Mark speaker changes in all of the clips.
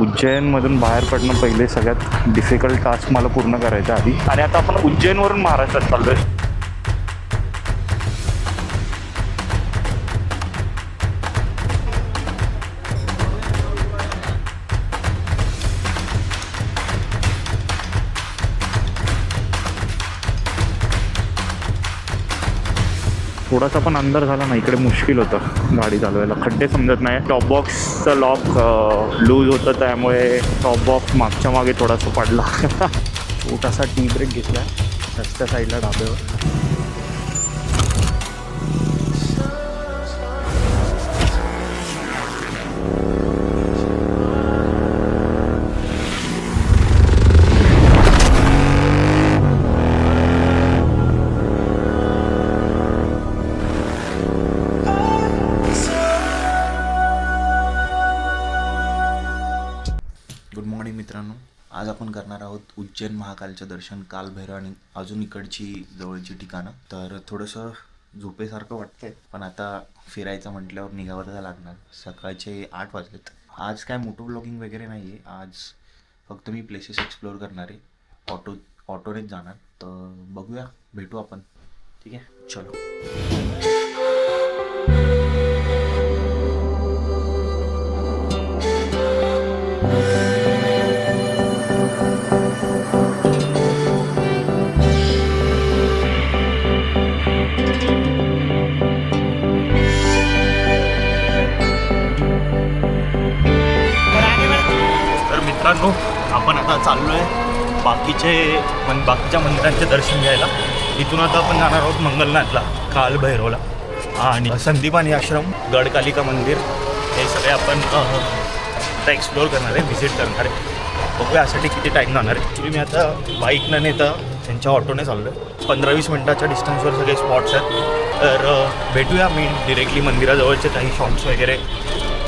Speaker 1: उज्जैनमधून बाहेर पडणं पहिले सगळ्यात डिफिकल्ट टास्क मला पूर्ण करायचा आधी. आणि आता आपण उज्जैनवरून महाराष्ट्रात चाललोय. थोडासा पण अंदर झाला ना, इकडे मुश्किल होतं गाडी चालवायला. खड्डे समजत नाही. टॉप बॉक्सचं लॉक लूज होतं, त्यामुळे टॉप बॉक्स मागच्या मागे थोडासा पडला. छोटासा टी ब्रेक घेतला रस्त्या साईडला ढाब्यावर.
Speaker 2: गुड मॉर्निंग मित्रांनो, आज आपण करणार आहोत उज्जैन महाकालचं दर्शन, कालभैरव आणि अजून इकडची जवळची ठिकाणं. तर थोडंसं झोपेसारखं वाटतंय, पण आता फिरायचं म्हटल्यावर निघावं तर लागणार. सकाळचे 8 वाजलेत. आज काय मोटो ब्लॉगिंग वगैरे नाही आहे. आज फक्त मी प्लेसेस एक्सप्लोअर करणार आहे. ऑटोनेच जाणार. तर बघूया, भेटू आपण. ठीक आहे, चलो. मित्रांनो, आपण आता चाललो आहे बाकीच्या मंदिरांचे दर्शन घ्यायला. इथून आता आपण जाणार आहोत मंगलनाथला, कालभैरवला आणि संदीपानी आश्रम, गडकालिका मंदिर, हे सगळे आपण आता एक्सप्लोअर करणार आहे, व्हिजिट करणार आहे. बघूया यासाठी किती टाईम जाणार आहे. ॲक्च्युली मी आता बाईक न नेता त्यांच्या ऑटोने चाललो आहे. 15-20 मिनटाच्या डिस्टन्सवर सगळे स्पॉट्स आहेत. तर भेटूया. मी डिरेक्टली मंदिराजवळचे काही शॉप्स वगैरे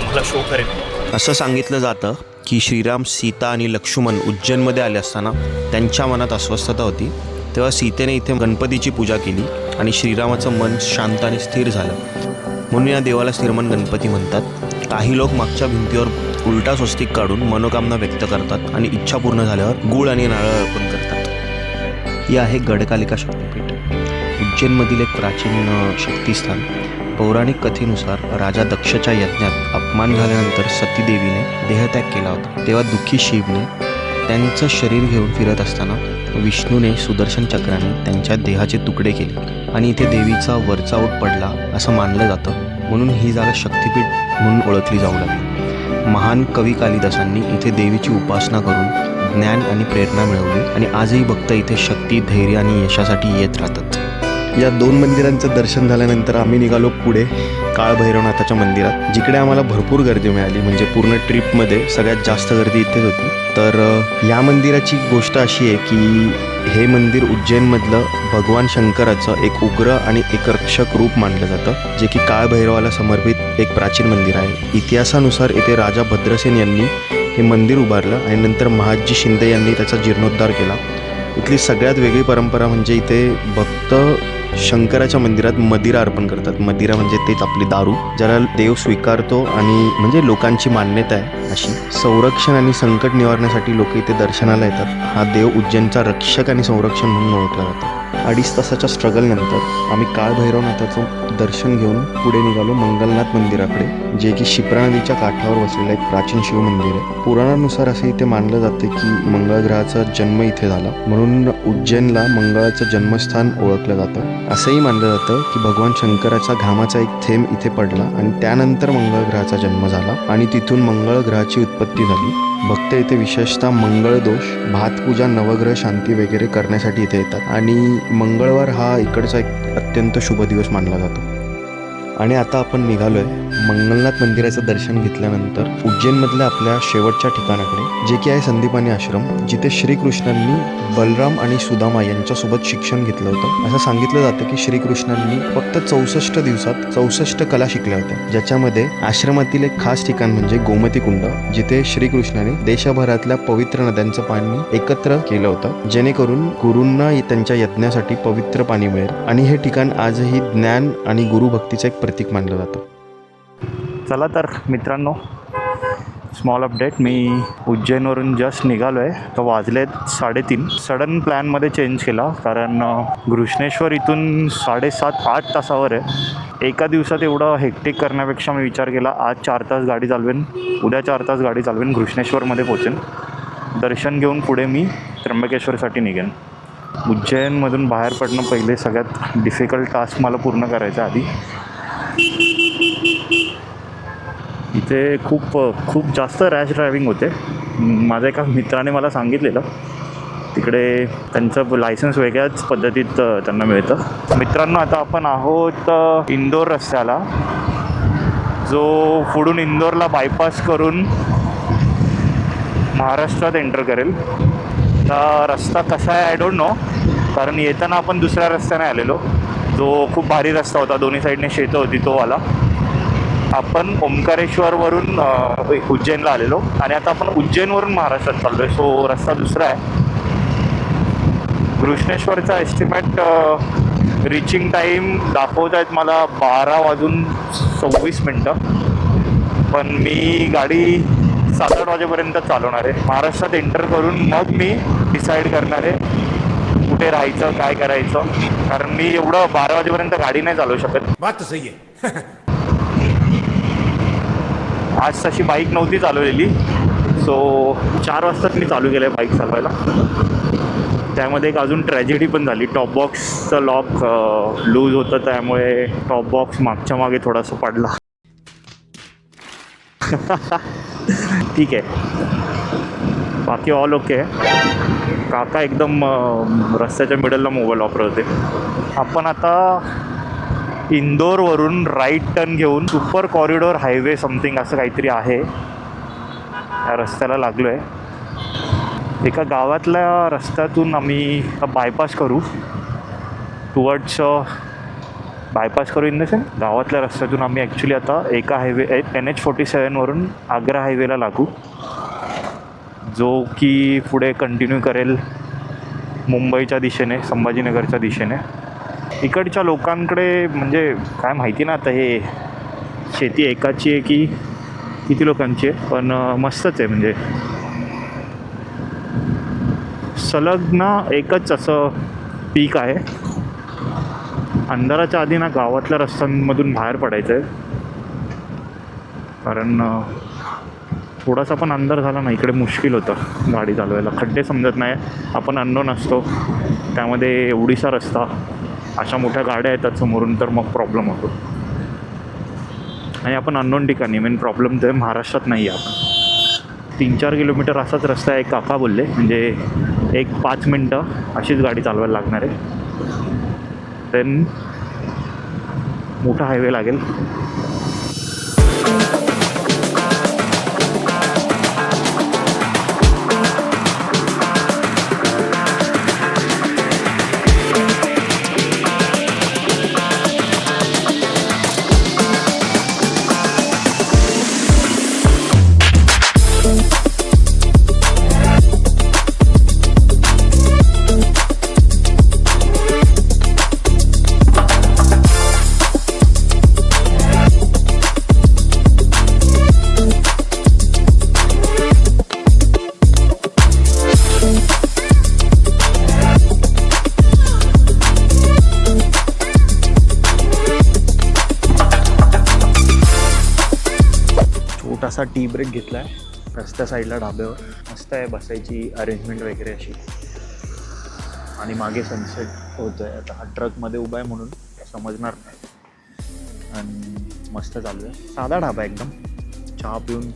Speaker 2: मला शो करेन.
Speaker 3: असं सांगितलं जातं की श्रीराम, सीता आणि लक्ष्मण उज्जैनमध्ये आले असताना त्यांच्या मनात अस्वस्थता होती. तेव्हा सीतेने इथे गणपतीची पूजा केली आणि श्रीरामाचं मन शांत आणि स्थिर झालं. म्हणून या देवाला स्थिरमन गणपती म्हणतात. काही लोक मागच्या भिंतीवर उलटा स्वस्तिक काढून मनोकामना व्यक्त करतात आणि इच्छा पूर्ण झाल्यावर गूळ आणि नारळ अर्पण करतात. ही आहे गडकालिका शक्तिपीठ, उज्जैनमधील एक प्राचीन शक्तिस्थान. पौराणिक कथेनुसार राजा दक्षच्या यज्ञात अपमान झाल्यानंतर सतीदेवीने देहत्याग केला होता. तेव्हा दुःखी शिवने त्यांचं शरीर घेऊन फिरत असताना विष्णूने सुदर्शन चक्राने त्यांच्या देहाचे तुकडे केले आणि इथे देवीचा वरचा ओठ पडला असं मानलं जातं. म्हणून ही जागा शक्तिपीठ म्हणून ओळखली जाऊ लागली. महान कवी कालिदासांनी इथे देवीची उपासना करून ज्ञान आणि प्रेरणा मिळवली आणि आजही भक्त इथे शक्ती, धैर्य आणि यशासाठी येत राहतात. या 2 मंदिरांचं दर्शन झाल्यानंतर आम्ही निघालो पुढे काळभैरवनाथाच्या मंदिरात, जिकडे आम्हाला भरपूर गर्दी मिळाली. म्हणजे पूर्ण ट्रिपमध्ये सगळ्यात जास्त गर्दी इथेच होती. तर या मंदिराची गोष्ट अशी आहे की हे मंदिर उज्जैनमधलं भगवान शंकराचं एक उग्र आणि एक रक्षक रूप मानलं जातं, जे की काळभैरवाला समर्पित एक प्राचीन मंदिर आहे. इतिहासानुसार इथे राजा भद्रसेन यांनी हे मंदिर उभारलं आणि नंतर महादजी शिंदे यांनी त्याचा जीर्णोद्धार केला. इथली सगळ्यात वेगळी परंपरा म्हणजे इथे भक्त शंकराच्या मंदिरात मदिरा अर्पण करतात. मदिरा म्हणजे तेच आपली दारू, ज्याला देव स्वीकारतो आणि म्हणजे लोकांची मान्यता आहे अशी. संरक्षण आणि संकट निवारण्यासाठी लोक इथे दर्शनाला येतात. हा देव उज्जैनचा रक्षक आणि संरक्षण म्हणून ओळखला जातो. 2.5 तासाच्या स्ट्रगलनंतर आम्ही काळभैरवनाथाचं दर्शन घेऊन पुढे निघालो मंगलनाथ मंदिराकडे, जे की शिप्रा नदीच्या काठावर वसलेलं एक प्राचीन शिव मंदिर आहे. पुराणानुसार असे इथे मानलं जाते की मंगळ ग्रहाचा जन्म इथे झाला, म्हणून उज्जैनला मंगळाचं जन्मस्थान ओळखलं जातं. असंही मानलं जातं की भगवान शंकराचा घामाचा एक थेंब इथे पडला आणि त्यानंतर मंगळ ग्रहाचा जन्म झाला आणि तिथून मंगळ ग्रहाची उत्पत्ती झाली. भक्त इथे विशेषतः मंगळ दोष, भातपूजा, नवग्रह शांती वगैरे करण्यासाठी इथे येतात आणि मंगळवार हा इकडचा एक अत्यंत शुभ दिवस मानला जातो. आणि आता आपण निघालोय मंगलनाथ मंदिराचं दर्शन घेतल्यानंतर उज्जैनमधल्या आपल्या शेवटच्या ठिकाणाकडे, जे की आहे संदीपानी आश्रम, जिथे श्रीकृष्णांनी बलराम आणि सुदामा यांच्यासोबत शिक्षण घेतलं होतं. असं सांगितलं जातं की श्रीकृष्णांनी फक्त 64 दिवसात 64 कला शिकल्या होत्या, ज्याच्यामध्ये आश्रमातील एक खास ठिकाण म्हणजे गोमती कुंड, जिथे श्रीकृष्णाने देशभरातल्या पवित्र नद्यांचं पाणी एकत्र केलं होतं, जेणेकरून गुरूंना त्यांच्या यज्ञासाठी पवित्र पाणी मिळेल. आणि हे ठिकाण आजही ज्ञान आणि गुरुभक्तीचं एक प्रतीक मानलं जातं.
Speaker 1: चला तर मित्रांनो, स्मॉल अपडेट, मी उज्जैनवरून जस्ट निघालो आहे. तर वाजलेत 3:30. सडन प्लॅनमध्ये चेंज केला कारण घृष्णेश्वर इथून 7.5-8 तासावर आहे. एका दिवसात एवढं हेक्टिक करण्यापेक्षा मी विचार केला आज 4 तास गाडी चालवेन, उद्या 4 तास गाडी चालवेन, घृष्णेश्वरमध्ये पोचेन. दर्शन घेऊन पुढे मी त्र्यंबकेश्वरसाठी निघेन. उज्जैनमधून बाहेर पडणं पहिले सगळ्यात डिफिकल्ट टास्क मला पूर्ण करायचं आधी. इथे खूप जास्त रॅश ड्रायव्हिंग होते. माझ्या एका मित्राने मला सांगितलेलं तिकडे त्यांचं लायसन्स वेगळ्याच पद्धतीत त्यांना मिळतं. मित्रांनो, आता आपण आहोत इंदोर रस्त्याला, जो पुढून इंदोरला बायपास करून महाराष्ट्रात एंटर करेल. तर रस्ता कसा आहे आय डोंट नो, कारण येताना आपण दुसऱ्या रस्त्याने आलेलो, जो खूप भारी रस्ता होता, दोन्ही साईडने शेतं होती, तो वाला. आपण ओंकारेश्वरवरून उज्जैनला आलेलो आणि आता आपण उज्जैनवरून महाराष्ट्रात चाललो आहे. सो रस्ता दुसरा आहे. घृष्णेश्वरचा एस्टिमेट रिचिंग टाईम दाखवत आहेत मला 12:26. पण मी गाडी 7-8 वाजेपर्यंत चालवणार आहे. महाराष्ट्रात एंटर करून मग मी डिसाईड करणार आहे कुठे राहायचं, काय करायचं, कारण मी एवढं 12 वाजेपर्यंत गाडी नाही चालवू शकत.
Speaker 4: बात तर सही आहे.
Speaker 1: आज तशी बाईक नव्हती चालवलेली, सो 4 वाजताच मी चालू केलं आहे बाईक चालवायला. त्यामध्ये एक अजून ट्रॅजेडी पण झाली. टॉप बॉक्सचं लॉक लूज होतं, त्यामुळे टॉप बॉक्स मागच्या मागे थोडासा पडला. ठीक आहे, बाकी ऑल ओके. काका एकदम रस्त्याच्या मिडलला मोबाईल वापरत होते. आपण आता इंदोरवरून राईट टर्न घेऊन सुपर कॉरिडॉर हायवे समथिंग असं काहीतरी आहे, या रस्त्याला लागलो आहे. एका गावातल्या रस्त्यातून आम्ही बायपास करू टुवर्ड्स बायपास करू इन द सेन्स गावातल्या रस्त्यातून आम्ही ॲक्च्युली आता एका हायवे NH47वरून आग्रा हायवेला लागू, जो की पुढे कंटिन्यू करेल मुंबईच्या दिशेने, संभाजीनगरच्या दिशेने. इकडच्या लोकांकडे म्हणजे काय माहिती ना, आता हे शेती एकाची आहे की किती लोकांची आहे, पण मस्तच आहे. म्हणजे सलग ना एकच असं पीक आहे. अंधाराच्या आधी ना गावातल्या रस्त्यांमधून बाहेर पडायचं आहे, कारण थोडासा पण अंधार झाला ना इकडे मुश्किल होतं गाडी चालवायला. खड्डे समजत नाही, आपण अननोन असतो, त्यामध्ये एवढीसा रस्ता, अशा मोठ्या गाड्या येतात समोरून, तर मग प्रॉब्लेम होतो. आणि आपण अननोन ठिकाणी, मेन प्रॉब्लेम तर महाराष्ट्रात नाही आहे. आपण 3-4 किलोमीटर असाच रस्ता आहे, काका बोलले, म्हणजे 1-5 मिनटं अशीच गाडी चालवायला लागणार आहे. देन मोठा हायवे लागेल. छोटासा टी ब्रेक घेतला आहे रस्त्या साईडला ढाब्यावर. मस्त आहे बसायची अरेंजमेंट वगैरे अशी, आणि मागे सनसेट होतं आहे. आता हा ट्रकमध्ये उभा आहे म्हणून समजणार नाही. आणि मस्त चालू आहे, साधा ढाबा एकदम. चहा पिऊन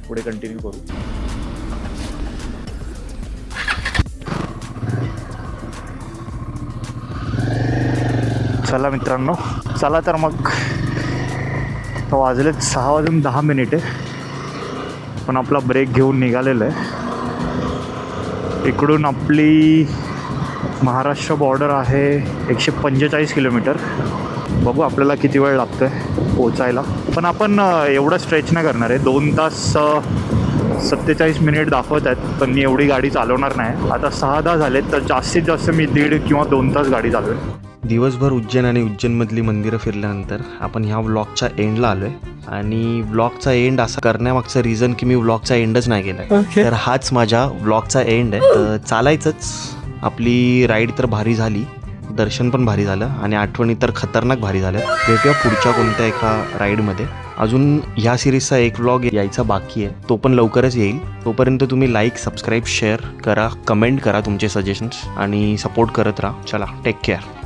Speaker 1: पुढे कंटिन्यू करू. चला मित्रांनो, चला तर मग. वाजलेत 6:10 पण आपला ब्रेक घेऊन निघालेलं आहे. इकडून आपली महाराष्ट्र बॉर्डर आहे 145 किलोमीटर. बघू आपल्याला किती वेळ लागतो आहे पोचायला. पण आपण एवढं स्ट्रेच नाही करणार आहे. 2 तास 47 मिनिट दाखवत आहेत, पण मी एवढी गाडी चालवणार नाही. आता 6-10 झालेत, तर जास्तीत जास्त मी 1.5 किंवा 2 तास गाडी चालवेन.
Speaker 3: दिवसभर उज्जैन आणि उज्जैनमधली मंदिरं फिरल्यानंतर आपण ह्या व्लॉगच्या एंडला आलो आहे. आणि व्लॉगचा एंड असा करण्यामागचं रिझन की मी व्लॉगचा एंडच नाही केला आहे, तर हाच माझ्या व्लॉगचा एंड आहे. तर चालायचंच. आपली राईड तर भारी झाली, दर्शन पण भारी झालं आणि आठवणी तर खतरनाक भारी झाल्या. भेटूया पुढच्या कोणत्या एका राईडमध्ये. अजून ह्या सिरीजचा एक व्लॉग यायचा बाकी आहे, तो पण लवकरच येईल. तोपर्यंत तुम्ही लाईक, सबस्क्राईब, शेअर करा, कमेंट करा तुमचे सजेशन्स आणि सपोर्ट करत राहा. चला, टेक केअर.